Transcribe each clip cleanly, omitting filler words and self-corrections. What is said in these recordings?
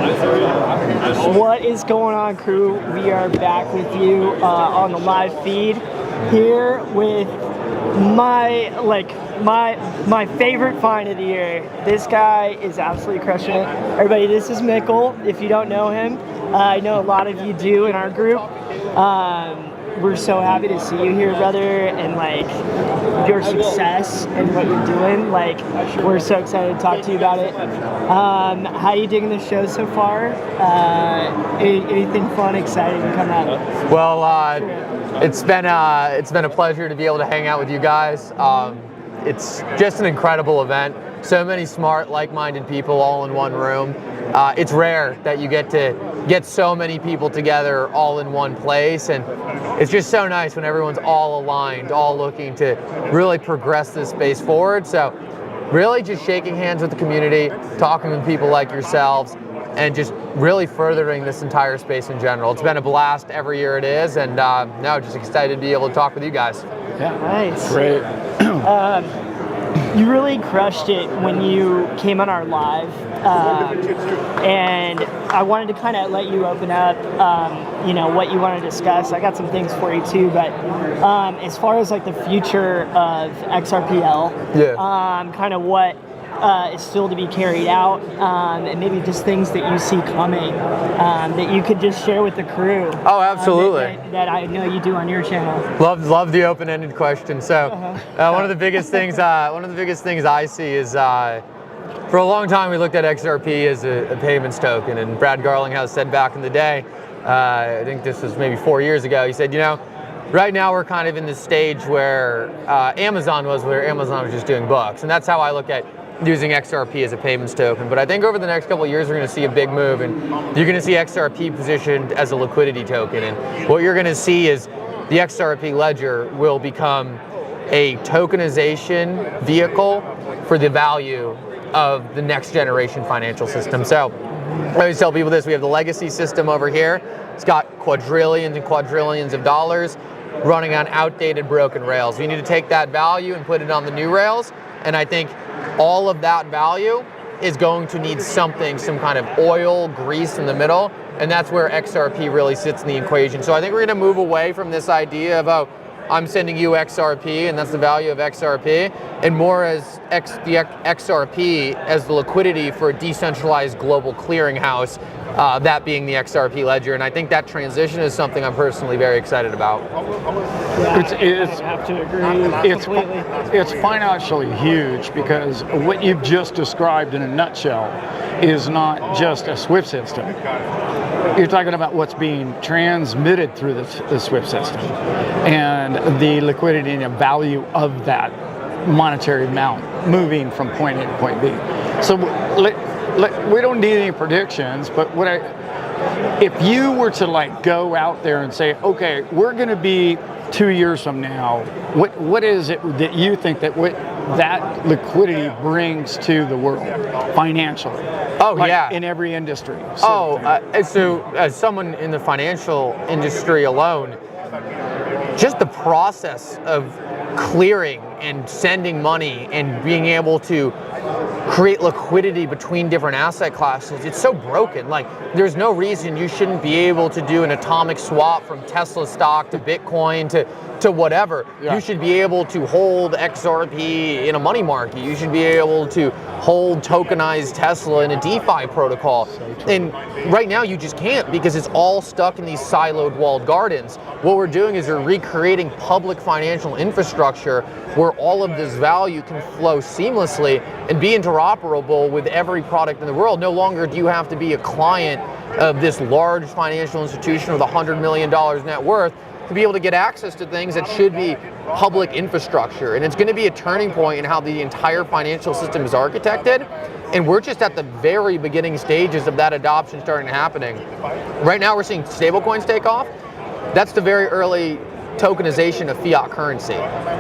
What is going on, crew? We are back with you on the live feed here with my favorite find of the year. This guy is absolutely crushing it. Everybody, this is Mickle. If you don't know him, I know a lot of you do in our group. We're so happy to see you here, brother, and like your success and what you're doing. Like, we're so excited to talk to you about it. How are you digging the show so far? Anything fun, exciting coming out? Well, it's been a pleasure to be able to hang out with you guys. It's just an incredible event. So many smart, like-minded people all in one room. It's rare that you get to get so many people together all in one place, and it's just so nice when everyone's all aligned, all looking to really progress this space forward. So really just shaking hands with the community, talking with people like yourselves, and just really furthering this entire space in general. It's been a blast every year it is, and no, just excited to be able to talk with you guys. Yeah, nice. Great. You really crushed it when you came on our live, and I wanted to kind of let you open up, you know, what you want to discuss. I got some things for you too, but as far as like the future of XRPL, kind of what is still to be carried out, and maybe just things that you see coming that you could just share with the crew. Oh, absolutely. That I know you do on your channel. Love the open-ended question. So, one of the biggest things I see is for a long time we looked at XRP as a payments token, and Brad Garlinghouse said back in the day, I think this was maybe 4 years ago, he said, you know, right now we're kind of in this stage where Amazon was just doing books, and that's how I look at using XRP as a payments token. But I think over the next couple of years we're going to see a big move, and you're going to see XRP positioned as a liquidity token, and what you're going to see is the XRP ledger will become a tokenization vehicle for the value of the next generation financial system. So I always tell people this: we have the legacy system over here. It's got quadrillions and quadrillions of dollars running on outdated, broken rails. We need to take that value and put it on the new rails, and I think all of that value is going to need some kind of oil, grease in the middle, and that's where XRP really sits in the equation. So I think we're going to move away from this idea of, oh, I'm sending you XRP and that's the value of XRP, and more as the XRP as the liquidity for a decentralized global clearinghouse, that being the XRP ledger. And I think that transition is something I'm personally very excited about. Yeah, I have to agree. It's financially huge, because what you've just described in a nutshell is not just a SWIFT system. You're talking about what's being transmitted through the SWIFT system and the liquidity and the value of that monetary amount moving from point A to point B. So we don't need any predictions, but if you were to like go out there and say, okay, we're going to be 2 years from now, what is it that you think that that liquidity brings to the world financially? Oh, like yeah, in every industry. So as someone in the financial industry alone, just the process of clearing and sending money and being able to create liquidity between different asset classes, it's so broken. Like, there's no reason you shouldn't be able to do an atomic swap from Tesla stock to Bitcoin to whatever. Yeah. You should be able to hold XRP in a money market. You should be able to hold tokenized Tesla in a DeFi protocol. And right now you just can't, because it's all stuck in these siloed walled gardens. What we're doing is we're recreating public financial infrastructure where all of this value can flow seamlessly and be interoperable with every product in the world. No longer do you have to be a client of this large financial institution with $100 million net worth to be able to get access to things that should be public infrastructure. And it's going to be a turning point in how the entire financial system is architected. And we're just at the very beginning stages of that adoption starting happening. Right now we're seeing stablecoins take off. That's the very early tokenization of fiat currency.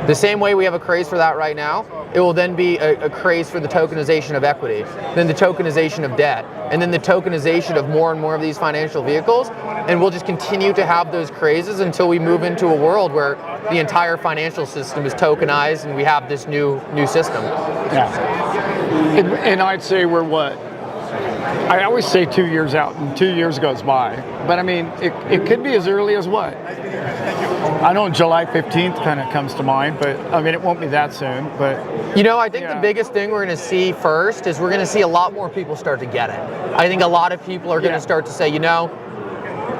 The same way we have a craze for that right now, it will then be a craze for the tokenization of equity, then the tokenization of debt, and then the tokenization of more and more of these financial vehicles. And we'll just continue to have those crazes until we move into a world where the entire financial system is tokenized and we have this new system. Yeah. And I'd say we're what? I always say 2 years out, and 2 years goes by. But I mean, it could be as early as what? I know July 15th kind of comes to mind, but I mean, it won't be that soon. But you know, I think the biggest thing we're going to see first is we're going to see a lot more people start to get it. I think a lot of people are going to start to say, you know,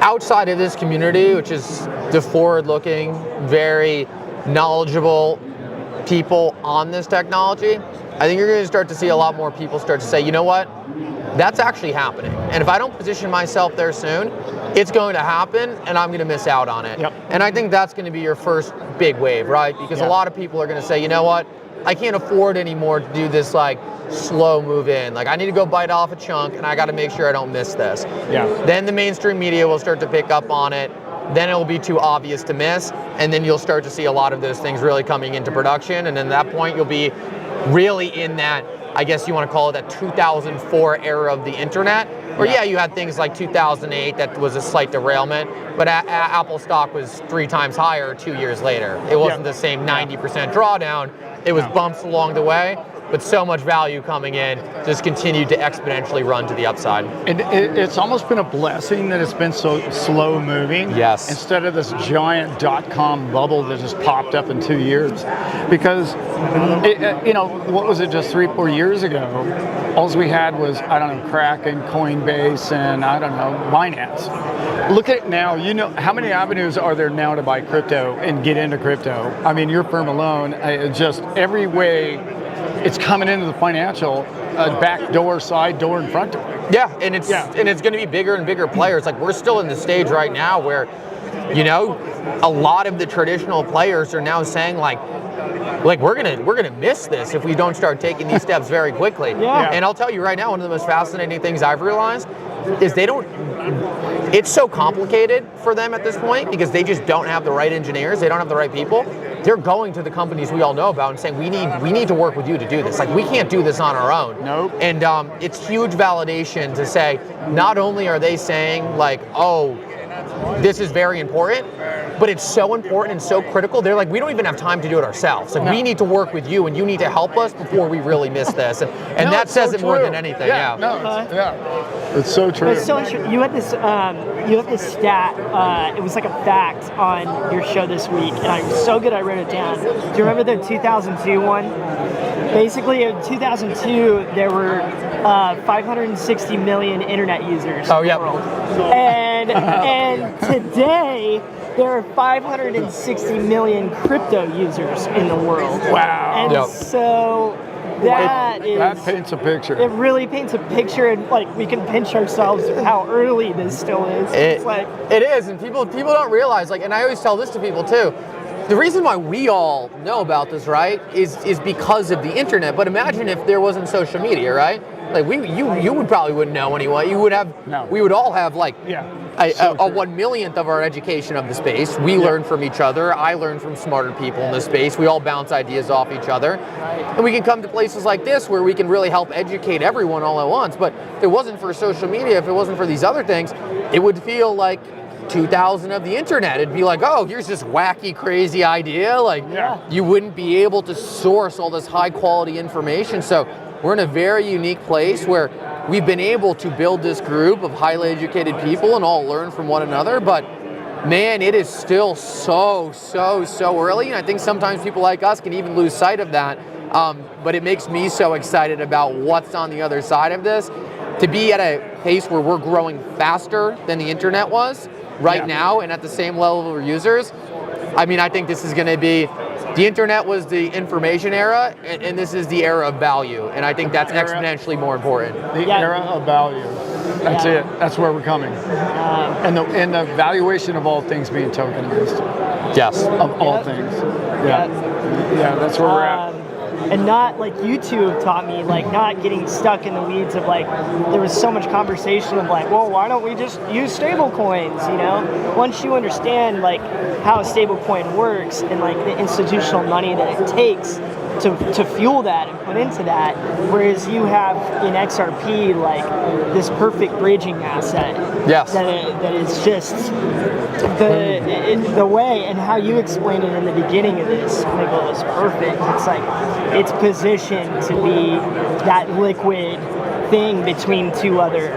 outside of this community, which is the forward-looking, very knowledgeable people on this technology, I think you're going to start to see a lot more people start to say, you know what, that's actually happening. And if I don't position myself there soon, it's going to happen and I'm going to miss out on it. Yep. And I think that's going to be your first big wave, right? Because a lot of people are going to say, you know what, I can't afford anymore to do this like slow move in. Like I need to go bite off a chunk and I got to make sure I don't miss this. Yeah. Then the mainstream media will start to pick up on it. Then it will be too obvious to miss. And then you'll start to see a lot of those things really coming into production. And then at that point, you'll be really in that, I guess you want to call it that 2004 era of the internet. Or you had things like 2008 that was a slight derailment, but Apple stock was 3 times higher 2 years later. It wasn't the same 90% drawdown. It was bumps along the way, but so much value coming in just continued to exponentially run to the upside. And it's almost been a blessing that it's been so slow moving. Yes. Instead of this giant dot-com bubble that just popped up in 2 years. Because, you know, what was it, just 3-4 years ago? All we had was, I don't know, Kraken, Coinbase, and I don't know, Binance. Look at it now. You know, how many avenues are there now to buy crypto and get into crypto? I mean, your firm alone, just every way it's coming into the financial back door, side door, and front door. Yeah, and it's going to be bigger and bigger players. Like we're still in the stage right now where, you know, a lot of the traditional players are now saying like we're gonna miss this if we don't start taking these steps very quickly. And I'll tell you right now, one of the most fascinating things I've realized is it's so complicated for them at this point because they just don't have the right engineers, they don't have the right people. They're going to the companies we all know about and saying, we need to work with you to do this. Like we can't do this on our own. Nope. And it's huge validation to say, not only are they saying like, oh, this is very important, but it's so important and so critical. They're like, we don't even have time to do it ourselves. Like we need to work with you and you need to help us before we really miss this. And that says it more than anything. It's so true. It's so true. You had this stat. It was like a fact on your show this week, and I'm so good I wrote it down. Do you remember the 2002 one? Basically, in 2002, there were 560 million internet users in the world. And today, there are 560 million crypto users in the world. Wow. And so that paints a picture. It really paints a picture, and like we can pinch ourselves with how early this still is. It is, and people don't realize, like, and I always tell this to people too. The reason why we all know about this, right, is because of the internet. But imagine if there wasn't social media, right? Like you would probably wouldn't know anyway. We would all have like a 1/1,000,000th of our education of the space. We learn from each other. I learn from smarter people in the space. We all bounce ideas off each other, and we can come to places like this where we can really help educate everyone all at once. But if it wasn't for social media, if it wasn't for these other things, it would feel like 2000 of the internet. It'd be like, oh, here's this wacky, crazy idea. Like, you wouldn't be able to source all this high quality information. So we're in a very unique place where we've been able to build this group of highly educated people and all learn from one another. But man, it is still so early. And I think sometimes people like us can even lose sight of that. But it makes me so excited about what's on the other side of this. To be at a pace where we're growing faster than the internet was right now and at the same level of users, I mean, I think this is going to be, the internet was the information era, and this is the era of value. And I think that's exponentially more important. The era of value. That's it. That's where we're coming. And the valuation of all things being tokenized. Yes. Of all things. Yeah, that's where we're at. And not like you two have taught me, like not getting stuck in the weeds of like, there was so much conversation of like, well, why don't we just use stablecoins, you know? Once you understand like how a stablecoin works and like the institutional money that it takes to fuel that and put into that, whereas you have in XRP like this perfect bridging asset. Yes. That is just the way and how you explained it in the beginning of this, Mickle, is perfect. It's like it's positioned to be that liquid thing between two other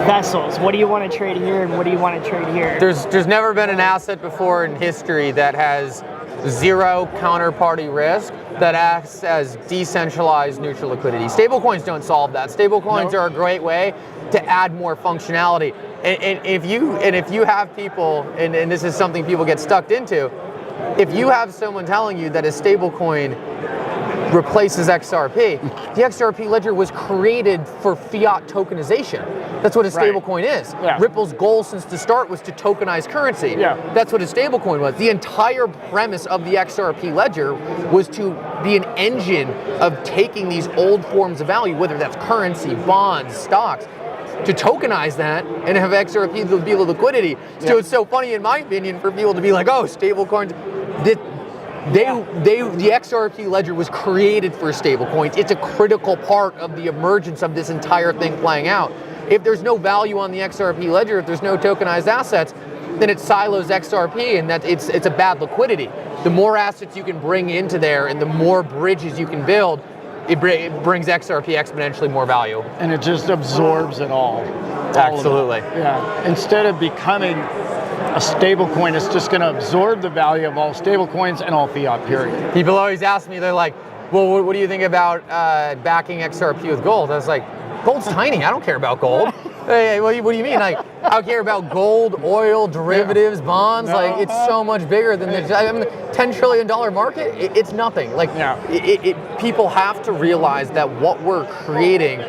vessels? What do you want to trade here and what do you want to trade here? There's never been an asset before in history that has zero counterparty risk that acts as decentralized neutral liquidity. Stablecoins don't solve that. Stablecoins are a great way to add more functionality. And if you have people, and this is something people get stuck into, if you have someone telling you that a stablecoin replaces XRP, the XRP ledger was created for fiat tokenization. That's what a stablecoin is. Yeah. Ripple's goal since the start was to tokenize currency. Yeah. That's what a stablecoin was. The entire premise of the XRP ledger was to be an engine of taking these old forms of value, whether that's currency, bonds, stocks, to tokenize that and have XRP be liquidity. So it's so funny, in my opinion, for people to be like, oh, stablecoins. The XRP ledger was created for stablecoins. It's a critical part of the emergence of this entire thing playing out. If there's no value on the XRP ledger, if there's no tokenized assets, then it silos XRP, and that it's a bad liquidity. The more assets you can bring into there and the more bridges you can build, it brings XRP exponentially more value. And it just absorbs it all. Absolutely. Yeah. Instead of becoming a stable coin, it's just going to absorb the value of all stable coins and all fiat, period. People always ask me, they're like, well, what do you think about backing XRP with gold? I was like, gold's tiny. I don't care about gold. Hey, what do you mean? Like, I don't care about gold, oil, derivatives, bonds. Like, it's so much bigger than this. I mean, the $10 trillion market, it's nothing. Like, people have to realize that what we're creating,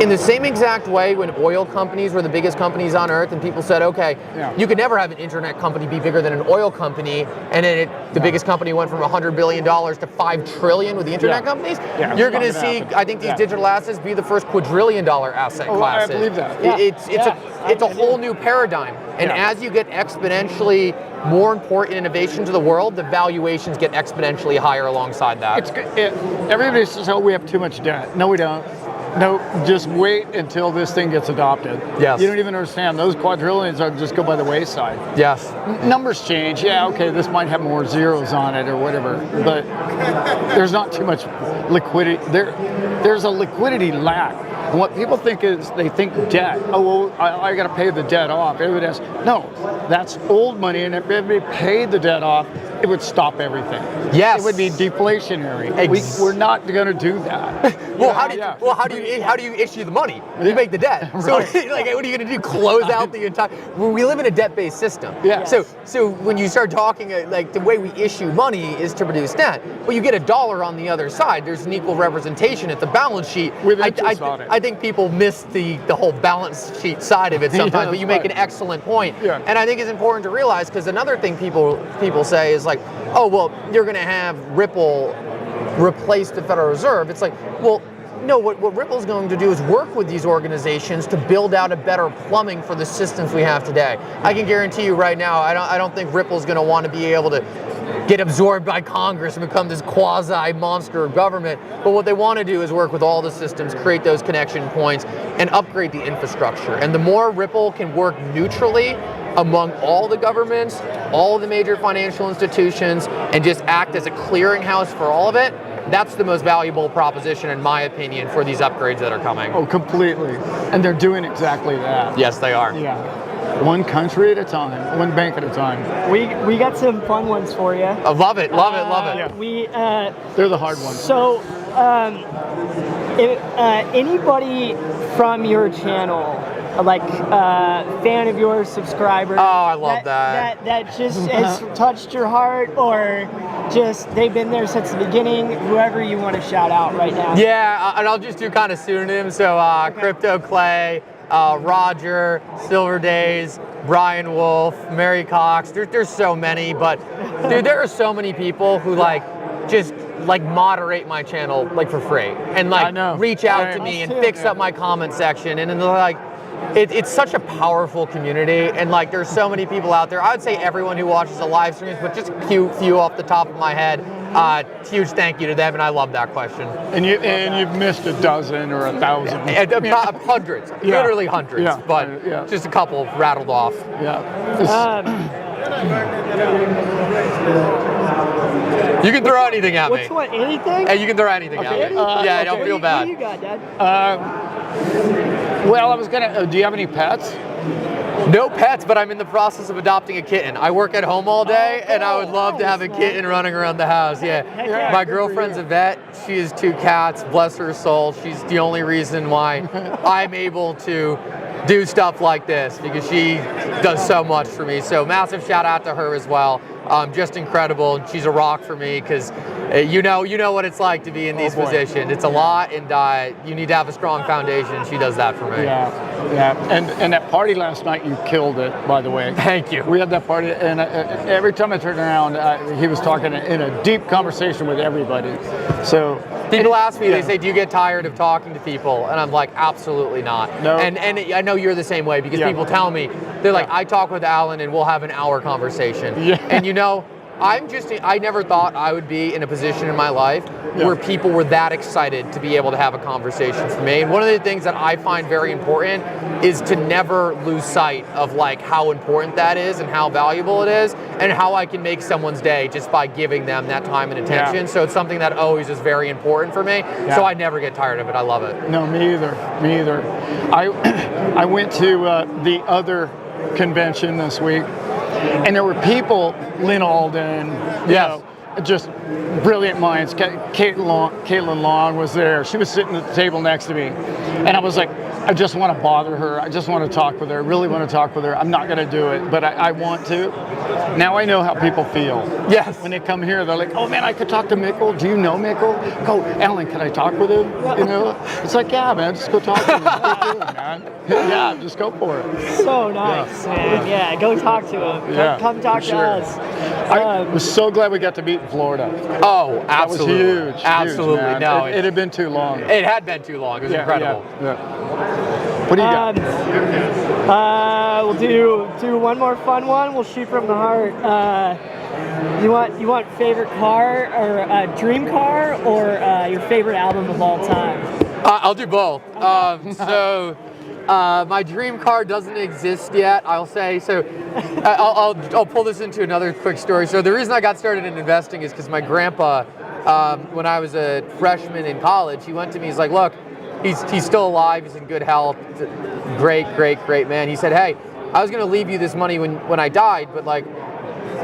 in the same exact way when oil companies were the biggest companies on earth and people said, okay, you could never have an internet company be bigger than an oil company, and then the biggest company went from $100 billion to $5 trillion with the internet companies, you're going to see, I think, these digital assets be the first quadrillion-dollar asset classes. I believe that. It's a whole new paradigm. And as you get exponentially more important innovation to the world, the valuations get exponentially higher alongside that. Everybody says, oh, we have too much debt. No, we don't. No, just wait until this thing gets adopted. Yes. You don't even understand. Those quadrillions are just go by the wayside. Yes. Numbers change. Yeah, okay, this might have more zeros on it or whatever, but there's not too much liquidity. There's a liquidity lack. And what people think is they think debt. Oh, well, I got to pay the debt off. Everybody has, no, that's old money, and if everybody paid the debt off, it would stop everything. Yes. It would be deflationary. We're not going to do that. How do you issue the money? You make the debt. So like, what are you going to do? Close out the entire? We live in a debt-based system. Yeah. So when you start talking like the way we issue money is to produce debt, but you get $1 on the other side. There's an equal representation at the balance sheet. With interest on it. I think people miss the whole balance sheet side of it sometimes. But you make an excellent point. Yeah. And I think it's important to realize, because another thing people say is like, oh, well, you're going to have Ripple replace the Federal Reserve. It's like, well, no, what Ripple's going to do is work with these organizations to build out a better plumbing for the systems we have today. I can guarantee you right now, I don't think Ripple's going to want to be able to get absorbed by Congress and become this quasi-monster of government. But what they want to do is work with all the systems, create those connection points, and upgrade the infrastructure. And the more Ripple can work neutrally among all the governments, all of the major financial institutions, and just act as a clearinghouse for all of it, that's the most valuable proposition, in my opinion, for these upgrades that are coming. Oh, completely. And they're doing exactly that. Yes, they are. Yeah. One country at a time, one bank at a time. We got some fun ones for you. I love it, love it. Yeah. They're the hard ones. So, if anybody from your channel, like fan of yours, subscriber, I love that. That just has touched your heart, or just they've been there since the beginning, whoever you want to shout out right now. Yeah, and I'll just do kind of pseudonyms. So Crypto Clay, Roger, Silver Days, Brian Wolf, Mary Cox. There's so many, but dude, there are so many people who just moderate my channel for free and reach out to me and fix up my comment section, and then they're it's such a powerful community, and there's so many people out there. I would say everyone who watches the live streams, but just a few off the top of my head. Huge thank you to them, and I love that question. And you've missed a dozen or 1,000. Hundreds, literally hundreds, but just a couple rattled off. Yeah. You can throw anything at me. Which one? Anything? Hey, you can throw anything at me. Yeah, don't feel bad. What do you got, Dad? Well, I was gonna. Do you have any pets? No pets, but I'm in the process of adopting a kitten. I work at home all day, and I would love to have a kitten running around the house. Yeah. My girlfriend's a vet. She has 2 cats. Bless her soul. She's the only reason why I'm able to do stuff like this, because she does so much for me. So massive shout out to her as well. Just incredible. She's a rock for me, because you know what it's like to be in these positions. It's a lot, and you need to have a strong foundation. She does that for me. Yeah. And that party last night, you killed it, by the way. Thank you. We had that party, and every time I turned around, he was talking in a deep conversation with everybody. So people ask me, they say, do you get tired of talking to people? And I'm like, absolutely not. No. And I know you're the same way, because people tell me, they're like, I talk with Alan and we'll have an hour conversation. Yeah. And I never thought I would be in a position in my life where people were that excited to be able to have a conversation for me. And one of the things that I find very important is to never lose sight of like how important that is and how valuable it is, and how I can make someone's day just by giving them that time and attention. Yeah. So it's something that always is very important for me. Yeah. So I never get tired of it. I love it. No, me either. I went to the other convention this week, and there were people, Lynn Alden, you know, just brilliant minds. Caitlin Long was there. She was sitting at the table next to me, and I was like, I just want to bother her. I just want to talk with her. I really want to talk with her. I'm not going to do it, but I want to. Now I know how people feel. Yes. When they come here, they're like, oh man, I could talk to Mickle. Do you know Mickle? Go, Alan, can I talk with him? You know? It's like, yeah, man, just go talk to him. Just go do it, man. Yeah, just go for it. So nice, man. Yeah, go talk to him. Come talk to us. I was so glad we got to meet in Florida. Oh, absolutely. That was huge. Absolutely. Huge, man. No, it had been too long. It had been too long. It was incredible. What do you got? We'll do one more fun one. We'll shoot from the heart. You want favorite car, or dream car, or your favorite album of all time? I'll do both. My dream car doesn't exist yet, I'll say. So I'll pull this into another quick story. So the reason I got started in investing is because my grandpa, when I was a freshman in college, he went to me, he's like, look, he's still alive, he's in good health, great man. He said, hey, I was gonna leave you this money when I died, but like,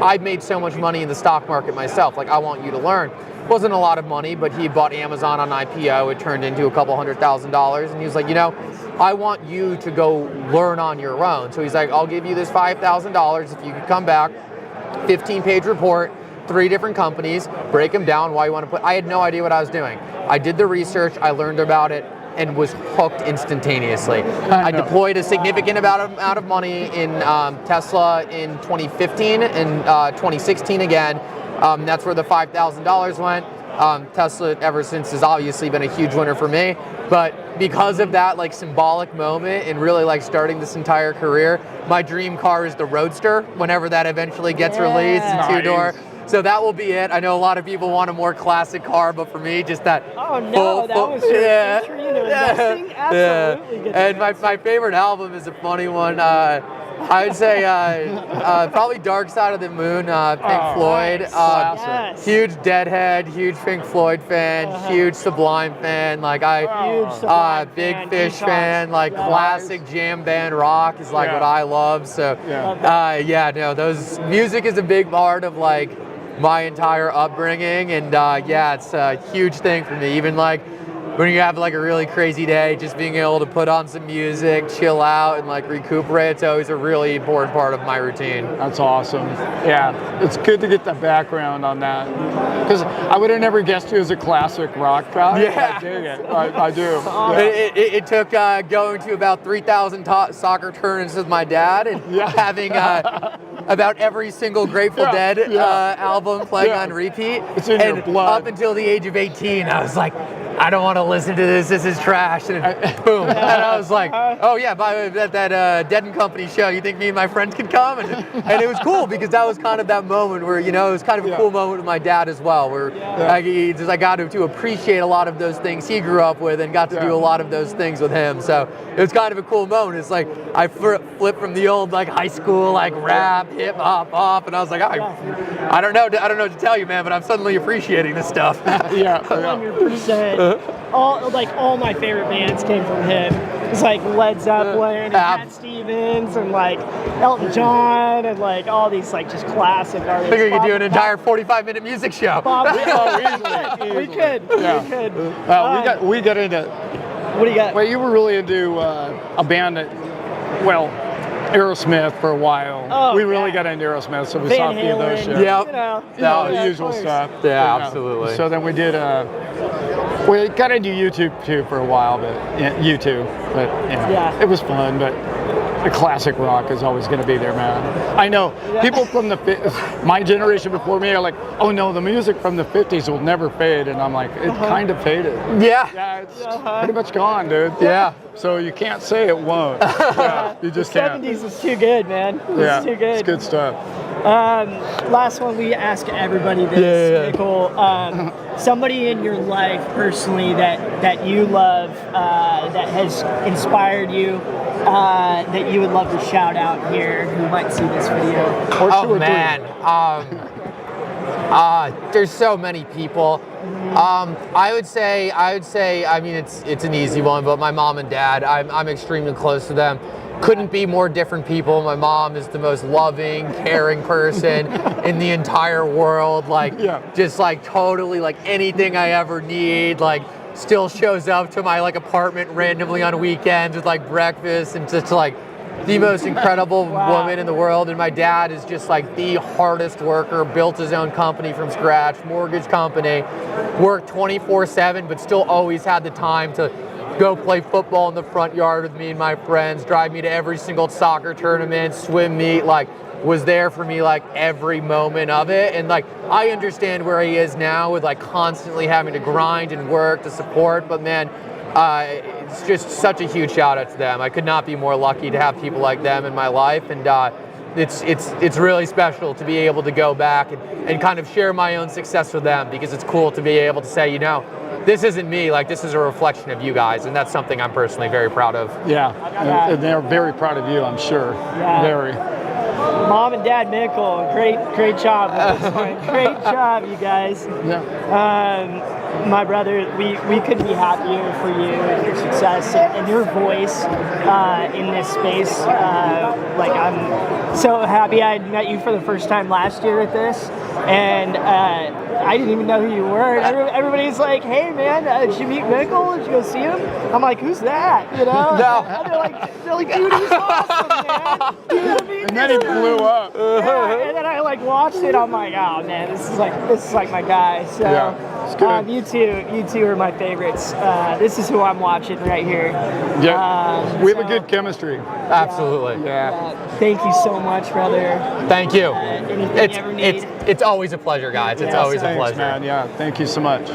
I've made so much money in the stock market myself, like I want you to learn. Wasn't a lot of money, but he bought Amazon on IPO, it turned into a couple $100,000, and he was like, you know, I want you to go learn on your own. So he's like, I'll give you this $5,000 if you could come back, 15-page report, 3 different companies, break them down, why you want to put, I had no idea what I was doing. I did the research, I learned about it, and was hooked instantaneously. I deployed a significant amount of money in Tesla in 2015 and 2016 again. That's where the $5,000 went. Tesla ever since has obviously been a huge winner for me, but because of that like symbolic moment and really like starting this entire career, my dream car is the Roadster whenever that eventually gets released, it's 2-door. So that will be it. I know a lot of people want a more classic car, but for me, just that. Oh no, that was your entry into investing? Absolutely. And my favorite album is a funny one. I would say probably Dark Side of the Moon, Pink Floyd. Yes. Huge Deadhead, huge Pink Floyd fan, huge Sublime fan. Like Big Fish fan. Like classic jam band rock is like what I love. So those music is a big part of like my entire upbringing, and it's a huge thing for me. Even like when you have like a really crazy day, just being able to put on some music, chill out, and like recuperate, it's always a really important part of my routine. That's awesome. Yeah, it's good to get the background on that, because I would have never guessed you as a classic rock guy. Yeah, I dig it. I do. Yeah. It took going to about 3,000 soccer tournaments with my dad and having about every single Grateful Dead album playing on repeat. It's in your blood. Up until the age of 18, I was like, I don't want to listen to this. This is trash. And boom. And I was like, oh yeah, by that Dead and Company show, you think me and my friends can come? And it was cool because that was kind of that moment where, you know, it was kind of a cool moment with my dad as well, where I got to appreciate a lot of those things he grew up with and got to do a lot of those things with him. So it was kind of a cool moment. It's like I flipped from the old like high school like rap, hip hop off, and I was like, I don't know what to tell you, man, but I'm suddenly appreciating this stuff. 100%. All my favorite bands came from him. It's like Led Zeppelin and Cat Stevens and like Elton John and like all these like just classic artists. I figure you could do an entire 45-minute music show. We could. We got into. What do you got? Well, you were really into a band that, well, Aerosmith for a while. We really got into Aerosmith, so we saw a few of those shows. The usual stuff. Yeah, absolutely. So then we did we got into YouTube too for a while, but it was fun. But the classic rock is always going to be there, man. I know people from my generation before me are like, oh no, the music from the 50s will never fade, and I'm like, it kind of faded. Yeah, it's pretty much gone, dude. Yeah. So you can't say it won't. You just can't. The 70s is too good, man. It's too good. It's good stuff. Last one, we ask everybody this, Mickle. Somebody in your life personally that you love, that has inspired you, that you would love to shout out here, who might see this video. Oh man, there's so many people. I would say, I mean, it's an easy one, but my mom and dad, I'm extremely close to them. Couldn't be more different people. My mom is the most loving, caring person in the entire world. Like, just like totally like anything I ever need, like still shows up to my like apartment randomly on weekends with like breakfast, and just like the most incredible woman in the world. And my dad is just like the hardest worker, built his own company from scratch, mortgage company, worked 24/7, but still always had the time to go play football in the front yard with me and my friends, drive me to every single soccer tournament, swim meet, like was there for me like every moment of it. And like I understand where he is now with like constantly having to grind and work to support, but man, it's just such a huge shout out to them. I could not be more lucky to have people like them in my life, and it's really special to be able to go back and kind of share my own success with them, because it's cool to be able to say, you know, this isn't me, like this is a reflection of you guys, and that's something I'm personally very proud of. And they're very proud of you, I'm sure. Very. Mom and Dad Mickle, great job with this one. Great job, you guys. My brother, we couldn't be happier for you and your success and your voice in this space. Like, I'm so happy I met you for the first time last year at this, and I didn't even know who you were. Everybody's like, hey man, did you meet Mickle? Did you go see him? I'm like, who's that? You know? And they're like, dude, he's awesome, man. You know what I mean? And then he blew up. And then I like watched it. I'm like, oh man, this is like my guy. So it's good. You two are my favorites. This is who I'm watching right here. We have a good chemistry. Absolutely. Thank you so much, brother. Thank you. Anything you ever need. It's always a pleasure, guys. It's always a pleasure. Man. Yeah, thank you so much.